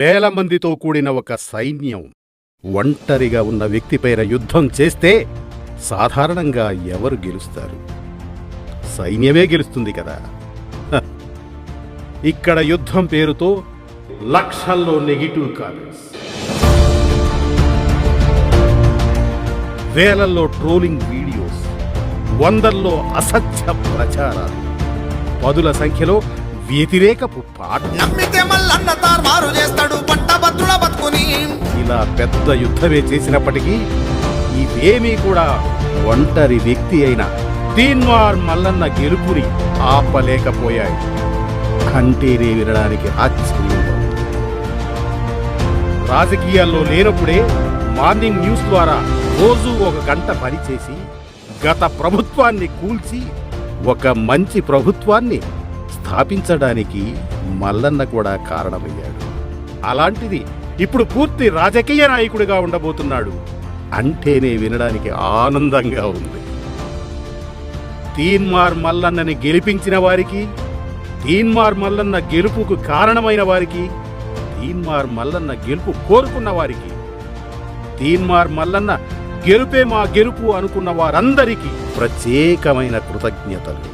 వేల మందితో కూడిన ఒక సైన్యం ఒంటరిగా ఉన్న వ్యక్తిపైన యుద్ధం చేస్తే సాధారణంగా ఎవరు గెలుస్తారు? సైన్యమే గెలుస్తుంది కదా. ఇక్కడ యుద్ధం పేరుతో లక్షల్లో నెగిటివ్ కామెంట్స్, వేలల్లో ట్రోలింగ్ వీడియోస్, వందల్లో అసత్య ప్రచారాలు, పదుల సంఖ్యలో వ్యతిరేకపు ఇలా పెద్ద యుద్ధమే చేసినప్పటికీ ఇవేమీ కూడా ఒంటరి వ్యక్తి అయిన తీన్మార్ మల్లన్న గెలుపుని ఆపలేకపోయాయి. కంటేనే వినడానికి ఆశ్చర్యంగా ఉంది. రాజకీయాల్లో లేనప్పుడే మార్నింగ్ న్యూస్ ద్వారా రోజు ఒక గంట పనిచేసి గత ప్రభుత్వాన్ని కూల్చి ఒక మంచి ప్రభుత్వాన్ని స్థాపించడానికి మల్లన్న కూడా కారణమయ్యాడు. అలాంటిది ఇప్పుడు పూర్తి రాజకీయ నాయకుడిగా ఉండబోతున్నాడు అంటేనే వినడానికి ఆనందంగా ఉంది. తీన్మార్ మల్లన్నని గెలిపించిన వారికి, తీన్మార్ మల్లన్న గెలుపుకు కారణమైన వారికి, తీన్మార్ మల్లన్న గెలుపు కోరుకున్న వారికి, తీన్మార్ మల్లన్న గెలుపే మా గెలుపు అనుకున్న వారందరికీ ప్రత్యేకమైన కృతజ్ఞతలు.